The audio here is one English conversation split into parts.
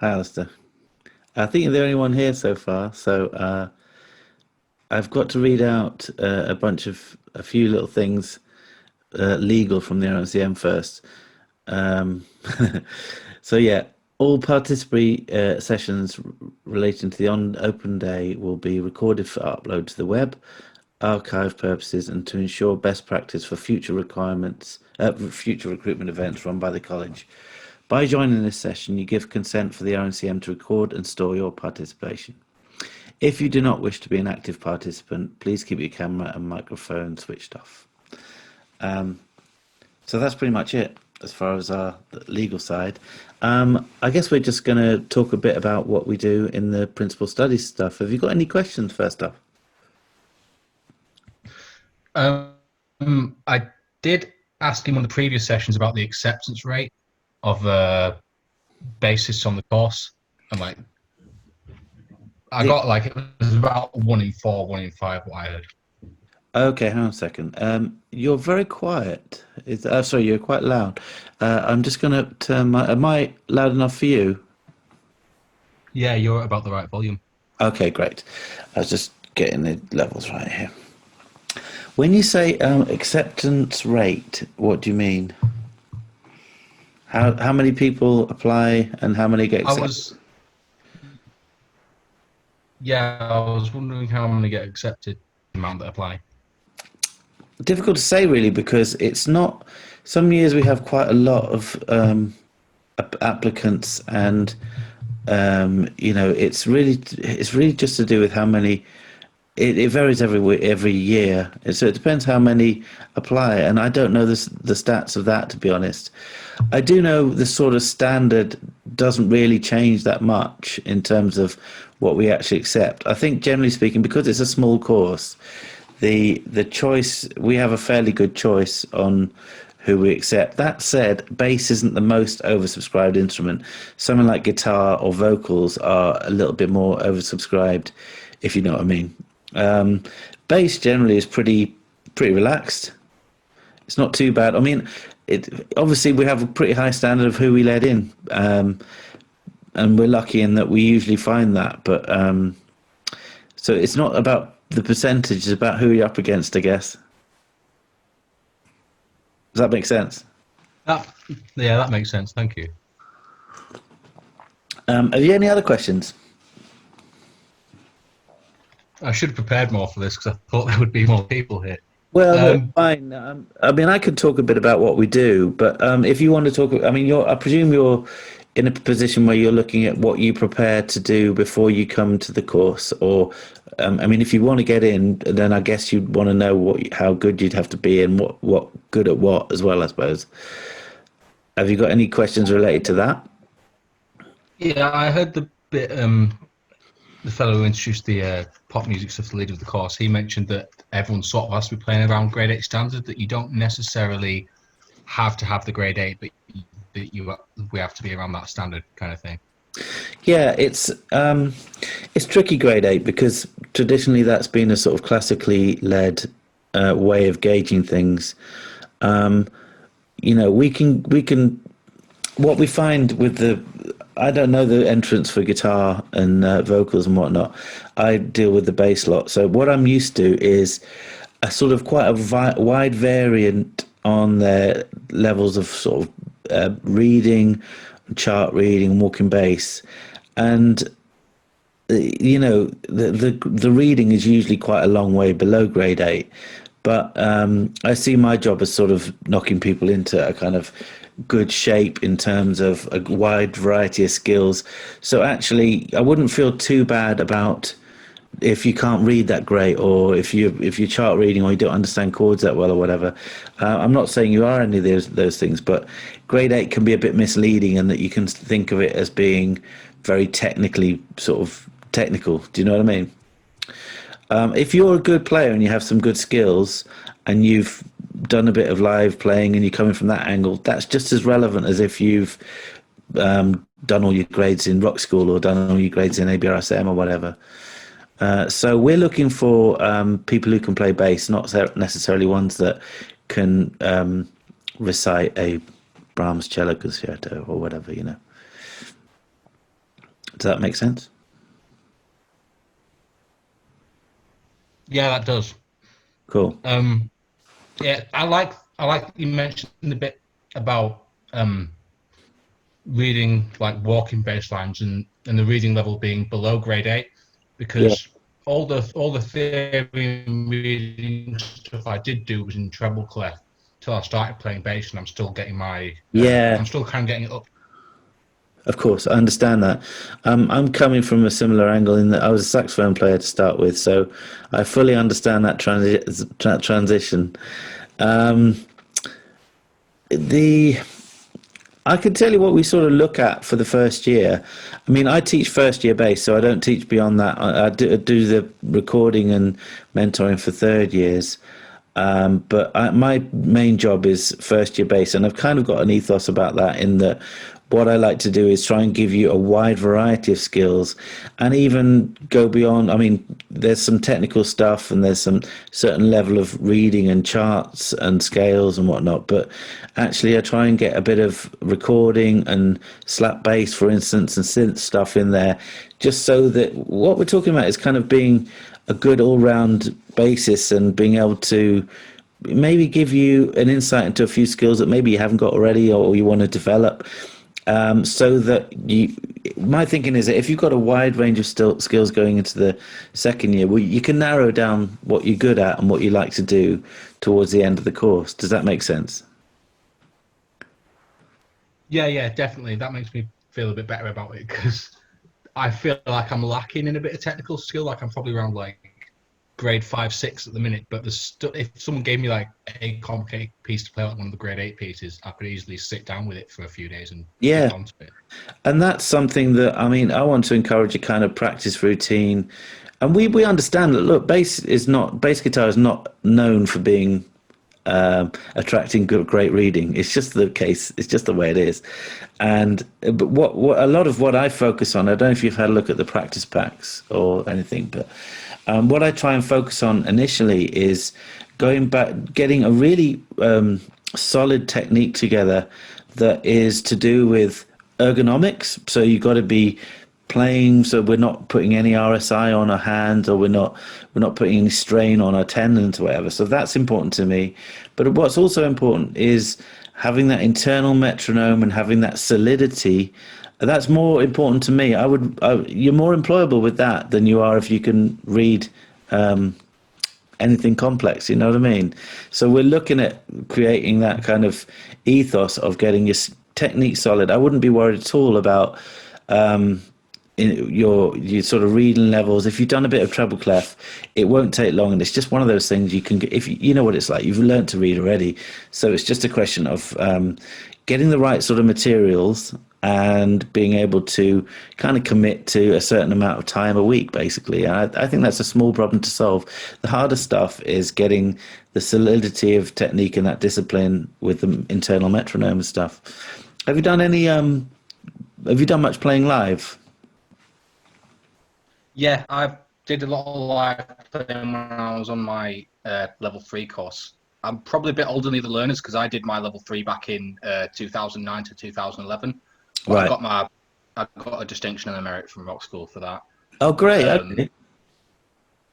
Hi, Alistair. I think you're the only one here so far, so I've got to read out a few little things legal from the RNCM first. Um, so yeah, all participatory sessions relating to the on open day will be recorded for upload to the web, archive purposes, and to ensure best practice for future recruitment events run by the college. By joining this session, you give consent for the RNCM to record and store your participation. If you do not wish to be an active participant, please keep your camera and microphone switched off. So that's pretty much it as far as our legal side. I guess we're just going to talk a bit about what we do in the principal studies stuff. Have you got any questions first up? I did ask him on the previous sessions about the acceptance rate of basis on the course. I'm like, I The, got like it was about 1 in 4, 1 in 5. What I heard. okay, hang on a second. You're very quiet. Sorry, you're quite loud. I'm just going to turn my. Am I loud enough for you? Yeah, you're at about the right volume. Okay, great. I was just getting the levels right here. When you say acceptance rate, what do you mean? How many people apply and how many get I accepted? was, yeah, I was wondering how I'm going to get accepted. The amount that apply. Difficult to say really because it's not. Some years we have quite a lot of applicants, and it's really just to do with how many. It varies every year, so it depends how many apply, and I don't know the stats of that, to be honest. I do know the sort of standard doesn't really change that much in terms of what we actually accept. I think generally speaking, because it's a small course, the choice, we have a fairly good choice on who we accept. That said, bass isn't the most oversubscribed instrument. Something like guitar or vocals are a little bit more oversubscribed, if you know what I mean. Um, Bass generally is pretty relaxed. It's not too bad. I mean, it obviously we have a pretty high standard of who we let in, and we're lucky in that we usually find that. But so it's not about the percentage; it's about who you're up against, I guess. Does that make sense? That, yeah, that makes sense. Thank you. Have you any other questions? I should have prepared more for this because I thought there would be more people here. Well, no, Um, fine. I mean, I could talk a bit about what we do, but if you want to talk, I mean, I presume you're in a position where you're looking at what you prepare to do before you come to the course, or, I mean, if you want to get in, then I guess you'd want to know how good you'd have to be and what good at what as well, I suppose. Have you got any questions related to that? yeah, I heard the bit. The fellow who introduced the pop music stuff, the leader of the course, he mentioned that everyone sort of has to be playing around grade 8 standard, that you don't necessarily have to have the grade 8, but we have to be around that standard kind of thing. Yeah, it's tricky grade 8 because traditionally that's been a sort of classically led way of gauging things. We can what we find with the I don't know the entrance for guitar and vocals and whatnot. I deal with the bass lot, so what I'm used to is a sort of quite a wide variant on their levels of sort of reading, chart reading, walking bass, and the reading is usually quite a long way below grade 8, but I see my job as sort of knocking people into a kind of good shape in terms of a wide variety of skills. So actually I wouldn't feel too bad about if you can't read that great, or if you're chart reading or you don't understand chords that well or whatever. I'm not saying you are any of those things, but grade 8 can be a bit misleading, and that you can think of it as being very technically sort of technical. Do you know what I mean? If you're a good player and you have some good skills and you've done a bit of live playing and you're coming from that angle, that's just as relevant as if you've done all your grades in rock school or done all your grades in ABRSM or whatever. So we're looking for people who can play bass, not necessarily ones that can recite a Brahms cello concerto or whatever. Does that make sense? Yeah, that does. Cool. Um, yeah, I like you mentioned a bit about reading like walking baselines and the reading level being below grade 8 Yeah. because all the theory and reading stuff I did do was in treble clef till I started playing bass and I'm still getting my Yeah. I'm still kind of getting it up. Of course, I understand that. I'm coming from a similar angle in that I was a saxophone player to start with, so I fully understand that transition. Um, the I can tell you what we sort of look at for the first year. I mean, I teach first year bass, so I don't teach beyond that. I do the recording and mentoring for third years. But my main job is first year bass, and I've kind of got an ethos about that in that what I like to do is try and give you a wide variety of skills and even go beyond. I mean, there's some technical stuff and there's some certain level of reading and charts and scales and whatnot, but actually I try and get a bit of recording and slap bass, for instance, and synth stuff in there, just so that what we're talking about is kind of being a good all-round basis and being able to maybe give you an insight into a few skills that maybe you haven't got already or you want to develop. So that my thinking is that if you've got a wide range of skills going into the second year, well, you can narrow down what you're good at and what you like to do towards the end of the course. Does that make sense? Yeah, definitely. That makes me feel a bit better about it because I feel like I'm lacking in a bit of technical skill. Like I'm probably around like grade 5, 6 at the minute. But if someone gave me like a complicated piece to play, like one of the grade 8 pieces, I could easily sit down with it for a few days and Yeah, get onto it. and that's something that I mean I want to encourage a kind of practice routine, and we understand that look, bass guitar is not known for being attracting great reading. It's just the case. It's just the way it is. And but what a lot of what I focus on, I don't know if you've had a look at the practice packs or anything, but what I try and focus on initially is going back, getting a really solid technique together that is to do with ergonomics. So you've got to be playing so we're not putting any RSI on our hands or we're not putting any strain on our tendons or whatever. So that's important to me. But what's also important is having that internal metronome and having that solidity. That's more important to me. You're more employable with that than you are if you can read anything complex. You know what I mean? So we're looking at creating that kind of ethos of getting your technique solid. I wouldn't be worried at all about in your sort of reading levels. If you've done a bit of treble clef, it won't take long, and it's just one of those things you can get. If you know what it's like, you've learned to read already, so it's just a question of getting the right sort of materials and being able to kind of commit to a certain amount of time a week, basically. And I think that's a small problem to solve. The harder stuff is getting the solidity of technique and that discipline with the internal metronome and stuff. Have you done any? Have you done much playing live? Yeah, I did a lot of live playing when I was on my level 3 course. I'm probably a bit older than the other learners because I did my level 3 back in 2009 to 2011. But Right. I got a distinction and a merit from Rock School for that. Oh, great. Um, Okay.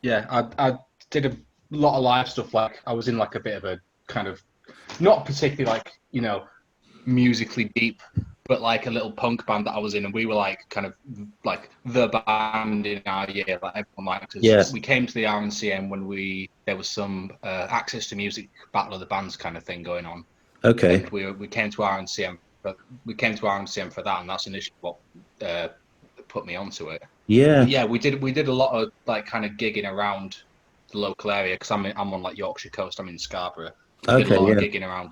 yeah, I did a lot of live stuff. Like I was in like a bit of a kind of not particularly like musically deep, but like a little punk band that I was in, and we were like kind of like the band in our year. Like everyone liked us. Yeah. We came to the RNCM when there was some access to music battle of the bands kind of thing going on, Okay. and we came to RNCM, but we came to RNCM for that, and that's initially what put me onto it. But Yeah. yeah, we did a lot of like kind of gigging around the local area because I'm on like Yorkshire coast. I'm in Scarborough. We did a Okay. lot of Yeah. gigging around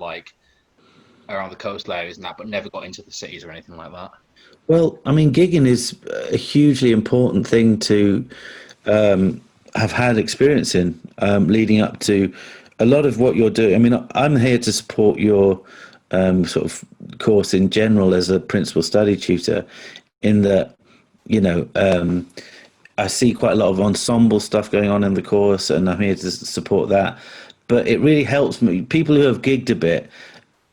the coastal areas and that, but never got into the cities or anything like that. Well, I mean, gigging is a hugely important thing to have had experience in leading up to a lot of what you're doing. I mean, I'm here to support your sort of course in general as a principal study tutor, in that, you know, I see quite a lot of ensemble stuff going on in the course, and I'm here to support that. But it really helps me. People who have gigged a bit,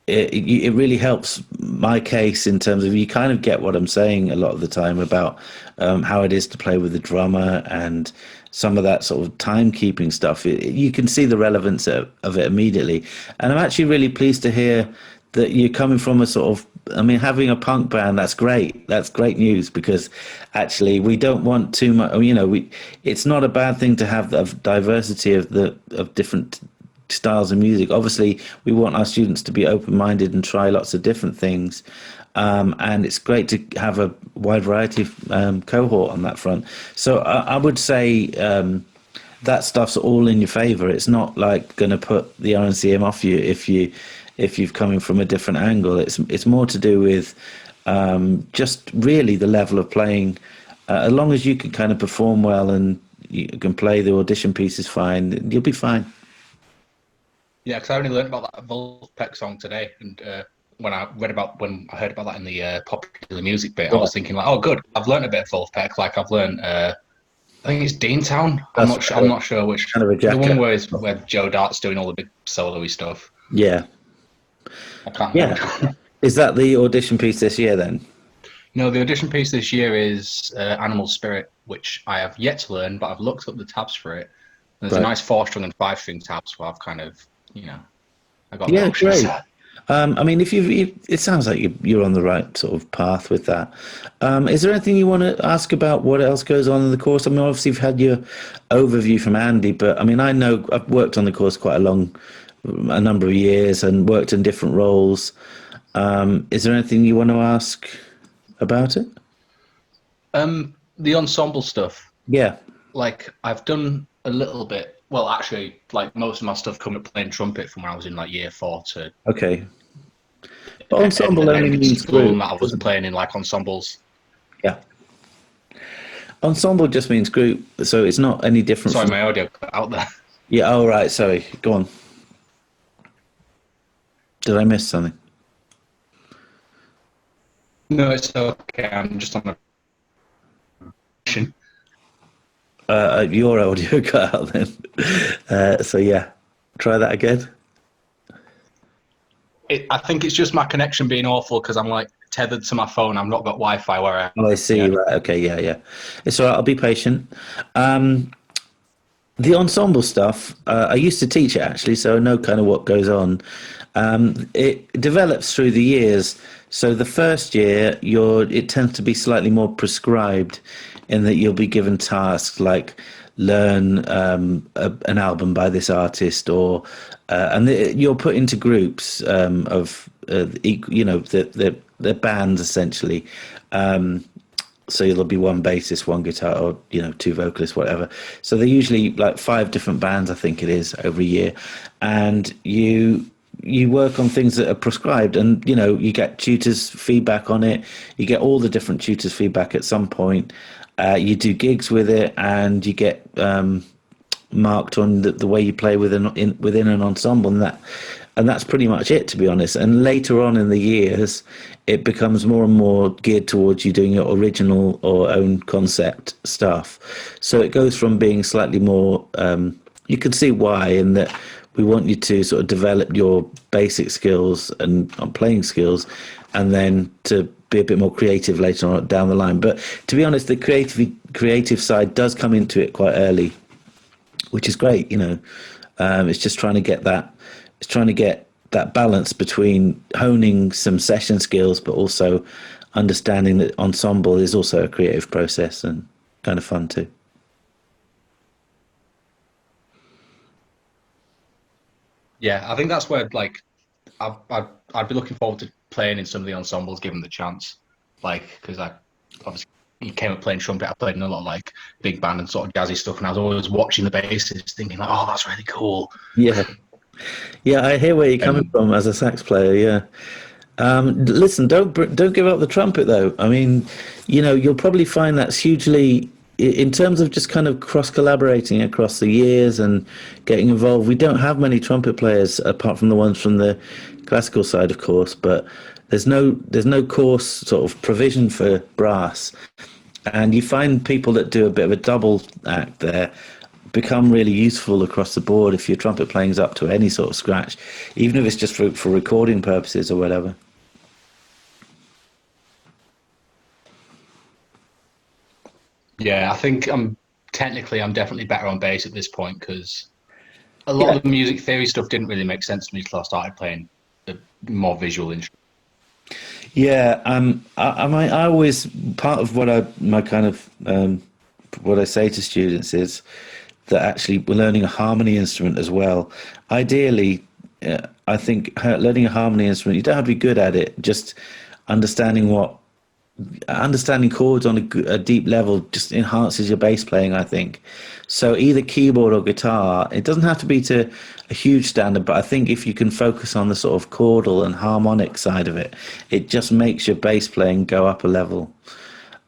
it really helps my case in terms of you kind of get what I'm saying a lot of the time about how it is to play with the drummer and some of that sort of timekeeping stuff. You can see the relevance of it immediately. And I'm actually really pleased to hear that you're coming from a sort of, I mean, having a punk band, that's great. That's great news because actually we don't want too much, it's not a bad thing to have the diversity of different styles of music. Obviously, we want our students to be open-minded and try lots of different things. And it's great to have a wide variety of cohort on that front. So I would say that stuff's all in your favour. It's not like going to put the RNCM off you if you've coming from a different angle. It's more to do with just really the level of playing. As long as you can kind of perform well and you can play the audition pieces fine, you'll be fine. Yeah, because I only learned about that Vulpec song today, and when I heard about that in the popular music bit, I was thinking like, oh, good, I've learned a bit of Vulpec. Like I've learned, I think it's Deantown. I'm not sure which. Kind of a the one where Joe Dart's doing all the big solo-y stuff. Yeah. I can't remember. Is that the audition piece this year then? No, the audition piece this year is Animal Spirit, which I have yet to learn, but I've looked up the tabs for it. There's a nice 4-string and 5-string tabs, so I've kind of, I got the great. I mean, it sounds like you're on the right sort of path with that. Is there anything you want to ask about what else goes on in the course? I mean, obviously you've had your overview from Andy, but I mean, I know I've worked on the course quite a number of years and worked in different roles. Is there anything you want to ask about it? The ensemble stuff. Yeah. Like I've done a little bit. Well, actually, like most of my stuff coming up playing trumpet from when I was in like year 4 to. Okay. But ensemble only means group. I was playing in like ensembles. Yeah. Ensemble just means group, so it's not any different. Sorry, my audio cut out there. Yeah. Oh, right. Sorry. Go on. Did I miss something? No, it's okay. I'm just on a. Your audio cut out then. So yeah, try that again. I think it's just my connection being awful because I'm like tethered to my phone. I've not got Wi-Fi where I. Oh, I see. Yeah. Right. Okay. Yeah. It's all right. I'll be patient. The ensemble stuff, I used to teach it actually, so I know kind of what goes on. It develops through the years. So the first year, it tends to be slightly more prescribed in that you'll be given tasks like learn an album by this artist, or you're put into groups of the bands essentially. So there'll be one bassist, one guitar, or 2 vocalists, whatever. So they're usually like 5 different bands, I think it is, over a year, and you work on things that are prescribed, and you get tutors' feedback on it. You get all the different tutors' feedback at some point. You do gigs with it, and you get marked on the way you play within an ensemble, and that's pretty much it, to be honest. And later on in the years, it becomes more and more geared towards you doing your original or own concept stuff. So it goes from being slightly more. You can see why, in that we want you to sort of develop your basic skills and playing skills, and then to be a bit more creative later on down the line. But to be honest, the creative side does come into it quite early, which is great. It's just trying to get that. It's trying to get that balance between honing some session skills, but also understanding that ensemble is also a creative process and kind of fun too. Yeah, I think that's where like I'd be looking forward to playing in some of the ensembles given the chance, like because I obviously came up playing trumpet. I played in a lot of like big band and sort of jazzy stuff, and I was always watching the basses, thinking like, oh, that's really cool. Yeah, I hear where you're coming from as a sax player. Yeah. Listen, don't give up the trumpet though. I mean, you'll probably find that's hugely, in terms of just kind of cross collaborating across the years and getting involved. We don't have many trumpet players apart from the ones from the classical side, of course, but there's no course sort of provision for brass, and you find people that do a bit of a double act there become really useful across the board if your trumpet playing's up to any sort of scratch, even if it's just for recording purposes or whatever. Yeah, I think I'm definitely better on bass at this point because a lot Yeah. of the music theory stuff didn't really make sense to me until I started playing the more visual instruments. Yeah, I always part of what my kind of what I say to students is that actually we're learning a harmony instrument as well. Ideally, I think learning a harmony instrument, you don't have to be good at it. Just understanding understanding chords on a deep level just enhances your bass playing, I think. So either keyboard or guitar, it doesn't have to be to a huge standard, but I think if you can focus on the sort of chordal and harmonic side of it, it just makes your bass playing go up a level.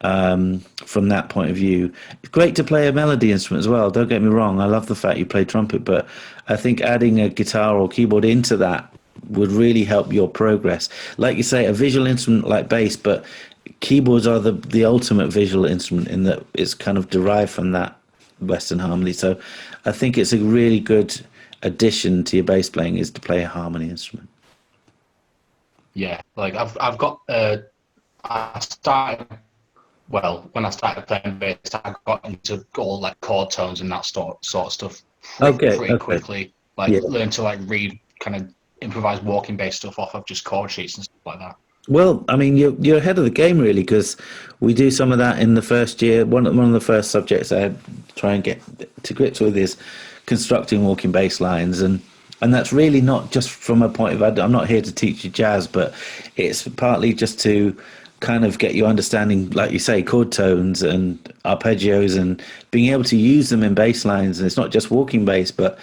From that point of view, it's great to play a melody instrument as well. Don't get me wrong, I love the fact you play trumpet, but I think adding a guitar or keyboard into that would really help your progress. Like you say, a visual instrument like bass, but keyboards are the ultimate visual instrument in that it's kind of derived from that Western harmony. So I think it's a really good addition to your bass playing is to play a harmony instrument. Yeah, like I've got I started well when I started playing bass, I got into all like chord tones and that sort of stuff Okay, pretty okay. quickly. Like Yeah. learn to like read kind of improvised walking bass stuff off of just chord sheets and stuff like that. Well, I mean, you're ahead of the game really because we do some of that in the first year. One of the first subjects I try and get to grips with is constructing walking bass lines, and that's really not just from a point of I'm not here to teach you jazz, but it's partly just to kind of get you understanding, like you say, chord tones and arpeggios and being able to use them in bass lines. And it's not just walking bass, but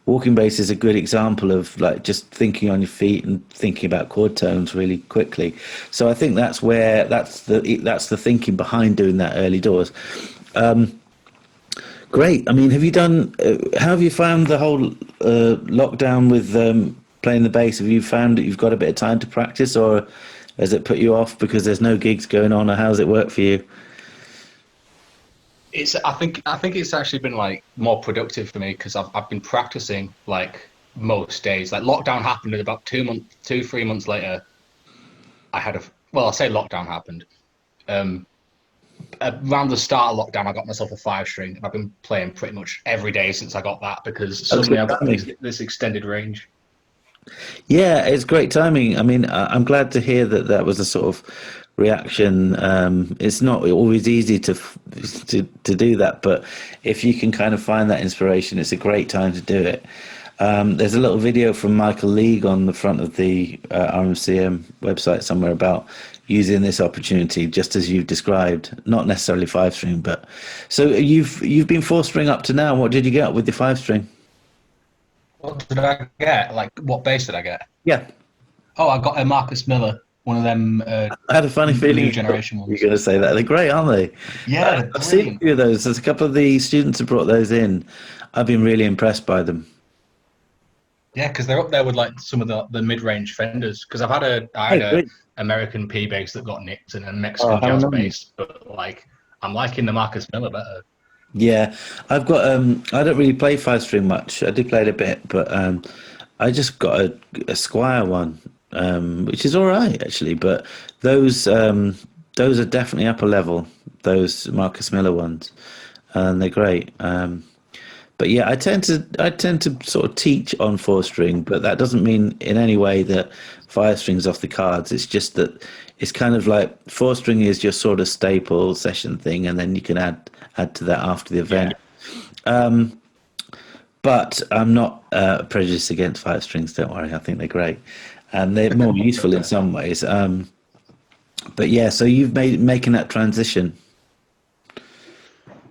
walking bass is a good example of like just thinking on your feet and thinking about chord tones really quickly. So I think that's the thinking behind doing that early doors. Great. I mean, have you done? How have you found the whole lockdown with playing the bass? Have you found that you've got a bit of time to practice, or has it put you off because there's no gigs going on, or how's it work for you? I think it's actually been like more productive for me because I've been practicing like most days. Like lockdown happened and about 3 months later, I had a well, I'll say lockdown happened. Um, Around the start of lockdown, I got myself a five string, and I've been playing pretty much every day since I got that because That's suddenly good I got timing. this extended range. Yeah, it's great timing. I mean, I'm glad to hear that that was a sort of reaction. It's not always easy to do that, but if you can kind of find that inspiration, it's a great time to do it. There's a little video from Michael League on the front of the RNCM website somewhere about using this opportunity, just as you've described. Not necessarily five string, but so you've been four string up to now. What did you get with your five string? What did I get? Like, what bass did I get? Yeah. Oh, I got a Marcus Miller, one of them I had a funny new feeling generation you're ones. going to say that. They're great, aren't they? Yeah, they're I've seen a brilliant. few of those. There's a couple of the students who brought those in. I've been really impressed by them. Yeah, because they're up there with like some of the mid-range Fenders. Because I Oh, had a great. American P bass that got nicked and a Oh, Mexican how jazz nice. bass, but like I'm liking the Marcus Miller better. Yeah, I've got. I don't really play five string much. I do play it a bit, but I just got a Squire one, which is all right actually. But those those are definitely upper level. Those Marcus Miller ones, and they're great. But yeah, I tend to sort of teach on four string, but that doesn't mean in any way that five strings off the cards. It's just that it's kind of like four string is your sort of staple session thing, and then you can add to that after the event. Yeah, But I'm not prejudiced against five strings. Don't worry, I think they're great, and they're more useful in some ways. But yeah, so you've made making that transition.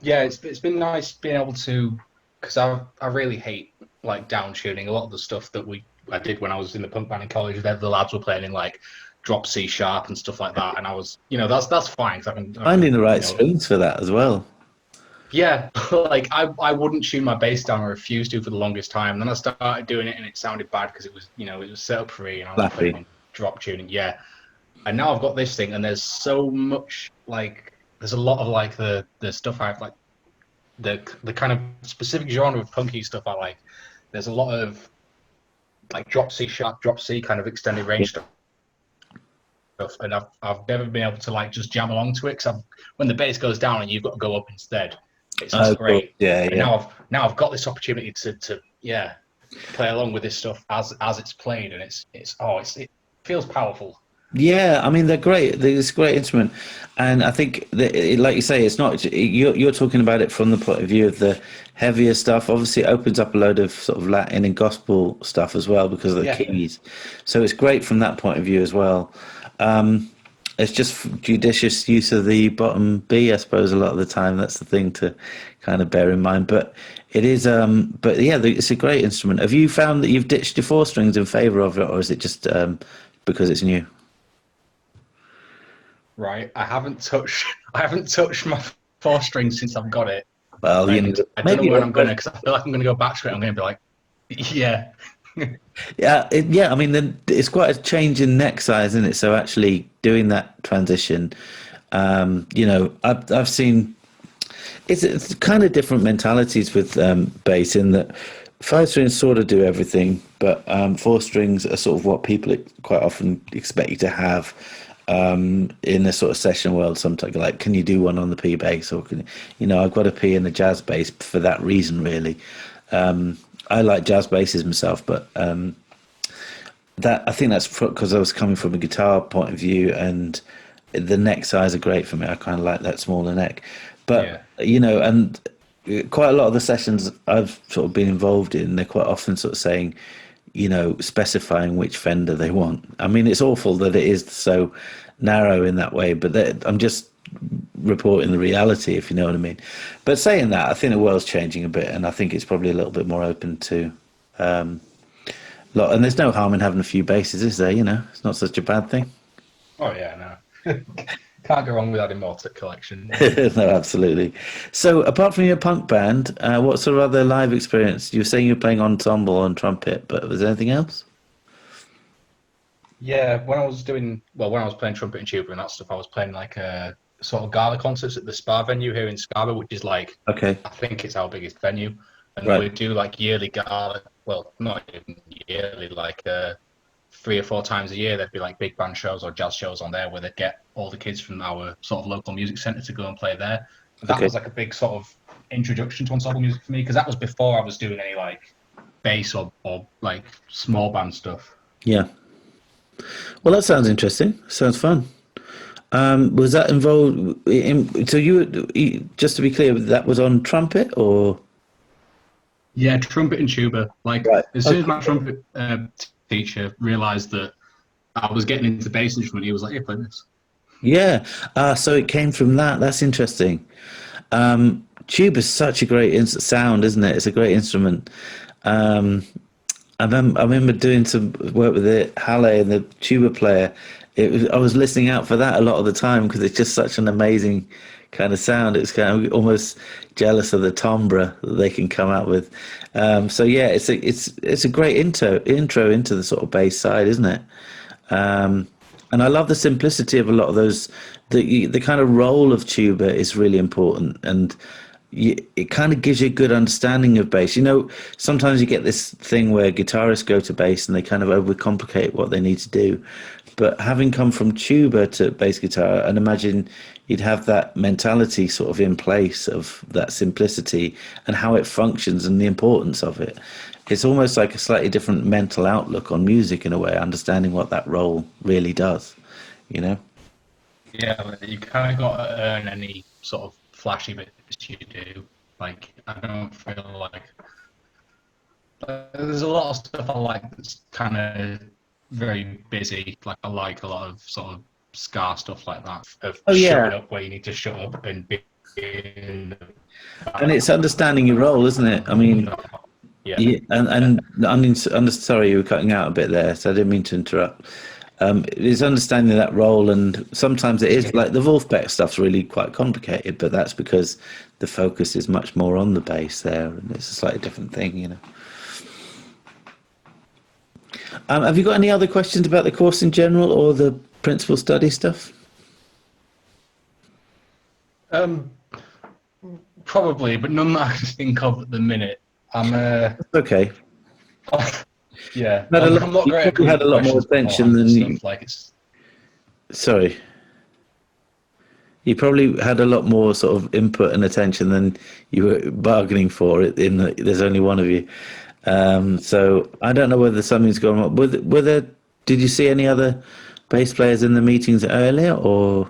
yeah. It's been nice being able to because I really hate like down tuning. A lot of the stuff that I did when I was in the punk band in college, the lads were playing in like drop C sharp and stuff like that, and I was that's fine because I Finding can the right strings for that as well. yeah, like I wouldn't tune my bass down. I refused to for the longest time. Then I started doing it, and it sounded bad because it was set up free, and I was playing Flappy. in drop tuning. Yeah, and now I've got this thing, and there's so much like there's a lot of like the stuff I've like. the kind of specific genre of punky stuff I like. There's a lot of like drop C sharp, drop C kind of extended range stuff, and I've never been able to like just jam along to it because when the bass goes down and you've got to go up instead, it's not great. Yeah, and yeah. now I've got this opportunity to play along with this stuff as it's played, and it feels powerful. Yeah, I mean they're great. It's a great instrument, and I think that, like you say, it's not you're talking about it from the point of view of the heavier stuff. Obviously, it opens up a load of sort of Latin and gospel stuff as well because of the Yeah, keys. So it's great from that point of view as well. It's just judicious use of the bottom B, I suppose. A lot of the time, that's the thing to kind of bear in mind. But it is, but yeah, it's a great instrument. Have you found that you've ditched your four strings in favour of it, or is it just because it's new? right. I haven't touched my four string since I've got it, Well, you and know, I don't know maybe. when I'm gonna because I feel like I'm gonna go back to it. I'm gonna be like, yeah, Yeah, yeah. I mean, then it's quite a change in neck size, isn't it? So actually doing that transition, I've seen it's kind of different mentalities with bass in that five strings sort of do everything, but four strings are sort of what people quite often expect you to have in a sort of session world. Sometimes like, can you do one on the P bass, or I've got a P in the jazz bass for that reason, really. I like jazz basses myself, but that I think that's because I was coming from a guitar point of view, and the neck size are great for me. I kind of like that smaller neck, but yeah, and quite a lot of the sessions I've sort of been involved in, they're quite often sort of saying, specifying which Fender they want. I mean, it's awful that it is so narrow in that way, but I'm just reporting the reality, if you know what I mean. But saying that, I think the world's changing a bit, and I think it's probably a little bit more open to lot. And there's no harm in having a few bases, is there? It's not such a bad thing. oh yeah, no, can't go wrong with adding more to the collection. No, absolutely. So, apart from your punk band, what sort of other live experience? You were saying you were playing ensemble and trumpet, but was there anything else? Yeah, when I was playing trumpet and tuba and that stuff, I was playing like a sort of gala concerts at the Spa venue here in Scarborough, which is like, Okay, I think it's our biggest venue. And right. we do like yearly gala, well, not even yearly, like 3 or 4 times a year, there'd be like big band shows or jazz shows on there where they'd get all the kids from our sort of local music centre to go and play there. That Okay, was like a big sort of introduction to ensemble music for me because that was before I was doing any like bass or like small band stuff. yeah. Well, that sounds interesting. Sounds fun. Was that involved in? So just to be clear, that was on trumpet or? Yeah, trumpet and tuba. Like Right. as soon as Okay. my trumpet teacher realised that I was getting into bass instrument, he was like, "Here, play this." Yeah. So it came from that. That's interesting. Tuba's such a great sound, isn't it? It's a great instrument. Um, I remember doing some work with it, Halle and the tuba player. I was listening out for that a lot of the time because it's just such an amazing kind of sound. It's kind of almost jealous of the timbre that they can come out with. So yeah, it's a great intro into the sort of bass side, isn't it? Um, and I love the simplicity of a lot of those. The kind of role of tuba is really important, and it kind of gives you a good understanding of bass. Sometimes you get this thing where guitarists go to bass and they kind of overcomplicate what they need to do. But having come from tuba to bass guitar, and imagine you'd have that mentality sort of in place of that simplicity and how it functions and the importance of it. It's almost like a slightly different mental outlook on music in a way, understanding what that role really does, you know? Yeah, but you kind of got to earn any sort of flashy bits you do. Like I don't feel like there's a lot of stuff I like that's kind of very busy. Like I like a lot of sort of ska stuff like that. Of Oh shutting yeah, up where you need to shut up and be in the and it's understanding your role, isn't it? I mean, background. Yeah, yeah, and I mean, I'm sorry you were cutting out a bit there, so I didn't mean to interrupt. It's understanding that role, and sometimes it is like the Wolfpack stuff's really quite complicated, but that's because the focus is much more on the bass there, and it's a slightly different thing. Have you got any other questions about the course in general or the principal study stuff? Um, Probably, but none that I can think of at the minute. I'm Okay. yeah, Had a lot, I'm not you great at probably coming up had a with lot more questions attention beforehand for than you. stuff. Like it's Sorry. You probably had a lot more sort of input and attention than you were bargaining for. There's only one of you, so I don't know whether something's going on. Were there? Did you see any other bass players in the meetings earlier, or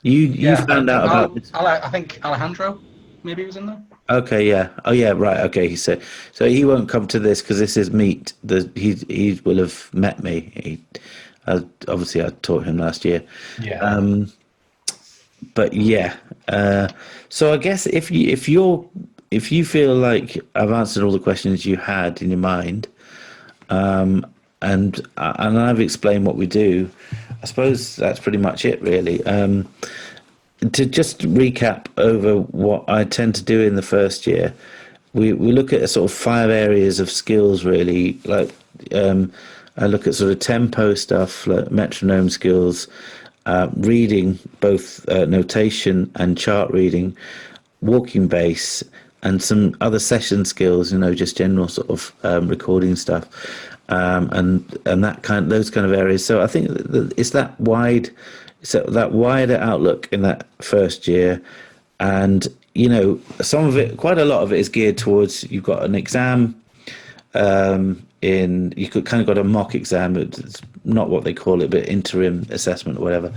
you yeah. found out about this? I think Alejandro maybe was in there. Okay, yeah. Oh, yeah. Right. Okay. He said so. He won't come to this because this is meet. He will have met me. Obviously I taught him last year. Yeah. But yeah, so I guess if you feel like I've answered all the questions you had in your mind, and I've explained what we do, I suppose that's pretty much it, really. To just recap over what I tend to do in the first year, we look at sort of 5 areas of skills, really. Like I look at sort of tempo stuff, like metronome skills, reading, both notation and chart reading, walking bass, and some other session skills. Just general sort of recording stuff, and those kind of areas. So I think it's that wide, so that wider outlook in that first year, and some of it, quite a lot of it, is geared towards you've got an exam. In you could kind of got a mock exam. It's not what they call it, but interim assessment or whatever,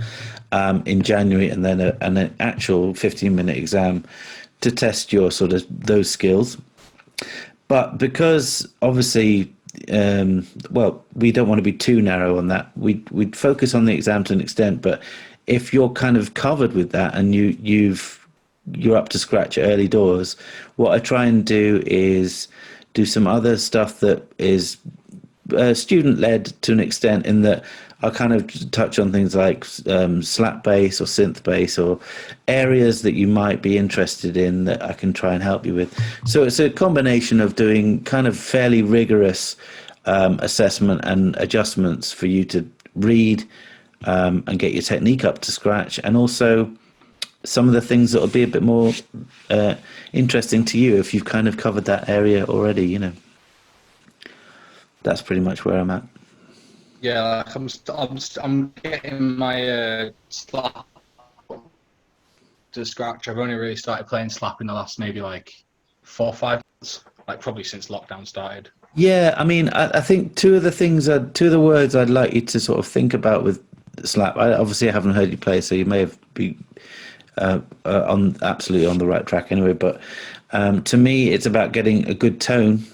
in January, and then an actual 15-minute exam to test your sort of those skills. But because obviously, well, we don't want to be too narrow on that. We'd focus on the exam to an extent, but if you're kind of covered with that and you're up to scratch at early doors, what I try and do is do some other stuff that is student led to an extent, in that I'll kind of touch on things like slap bass or synth bass, or areas that you might be interested in that I can try and help you with. So it's a combination of doing kind of fairly rigorous assessment and adjustments for you to read and get your technique up to scratch, and also some of the things that will be a bit more interesting to you if you've kind of covered that area already. That's pretty much where I'm at. Yeah, like I'm getting my slap to scratch. I've only really started playing slap in the last maybe like 4 or 5 months, like probably since lockdown started. Yeah, I mean, I think two of the words I'd like you to sort of think about with slap. Obviously, I haven't heard you play, so you may have be on absolutely on the right track anyway. But to me, it's about getting a good tone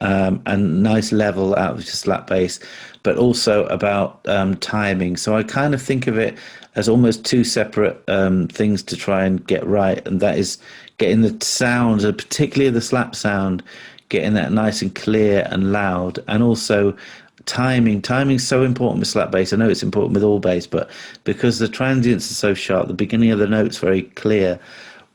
and nice level out of your slap bass, but also about timing. So I kind of think of it as almost two separate things to try and get right, and that is getting the sound, particularly the slap sound, getting that nice and clear and loud, and also timing. Timing's so important with slap bass. I know it's important with all bass, but because the transients are so sharp, the beginning of the note's very clear,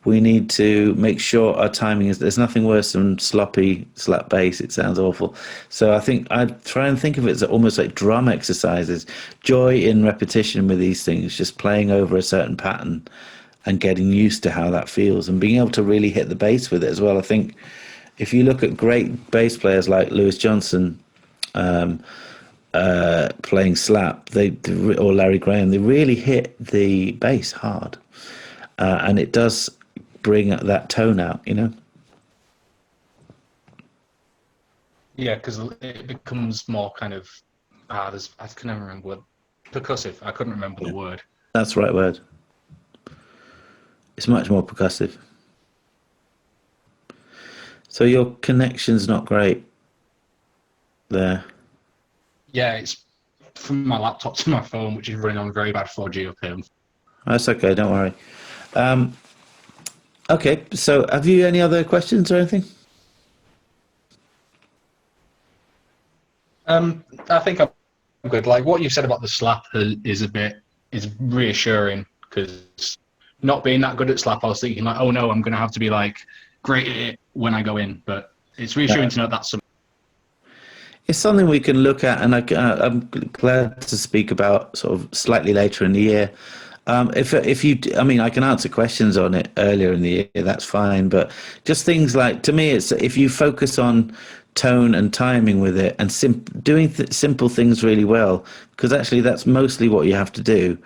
we need to make sure our timing is. There's nothing worse than sloppy slap bass. It sounds awful. So I think I try and think of it as almost like drum exercises, joy in repetition with these things, just playing over a certain pattern and getting used to how that feels and being able to really hit the bass with it as well. I think if you look at great bass players like Lewis Johnson playing slap, or Larry Graham, they really hit the bass hard, and it does bring that tone out. Yeah, because it becomes more kind of I can never remember what percussive. I couldn't remember the word. That's the right word. It's much more percussive. So your connection's not great there. Yeah, it's from my laptop to my phone, which is running on very bad 4G up here. That's okay, don't worry. Okay, so have you any other questions or anything? I think I'm good. Like what you said about the slap is reassuring, because not being that good at slap, I was thinking like, oh no, I'm going to have to be like great at it when I go in. But it's reassuring to know that's something. It's something we can look at, and I'm glad to speak about sort of slightly later in the year. If you, I mean, I can answer questions on it earlier in the year. That's fine, but just things like, to me, it's if you focus on tone and timing with it, and doing simple things really well, because actually that's mostly what you have to do.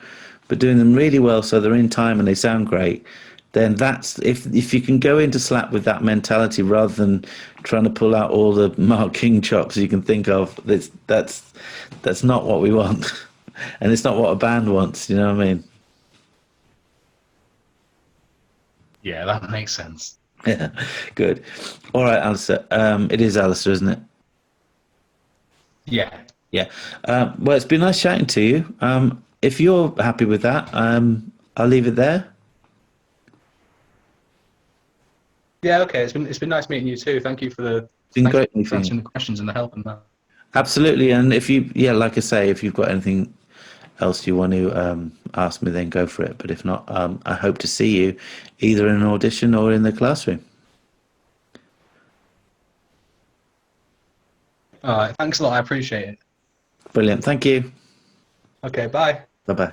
But doing them really well so they're in time and they sound great, then that's if you can go into Slap with that mentality rather than trying to pull out all the Mark King chops you can think of. That's not what we want, and it's not what a band wants. You know what I mean? Yeah, that makes sense. Yeah, good. All right, Alistair. It is Alistair, isn't it? Yeah. Yeah. Well, it's been nice chatting to you. If you're happy with that, I'll leave it there. Yeah, okay. It's been nice meeting you too. Thank you It's been thanks great for meeting you. answering the questions and the help and that. Absolutely. And if you, yeah, like I say, if you've got anything else you want to ask me, then go for it. But if not, I hope to see you either in an audition or in the classroom. All right, thanks a lot. I appreciate it. Brilliant. Thank you. Okay, bye. Bye bye.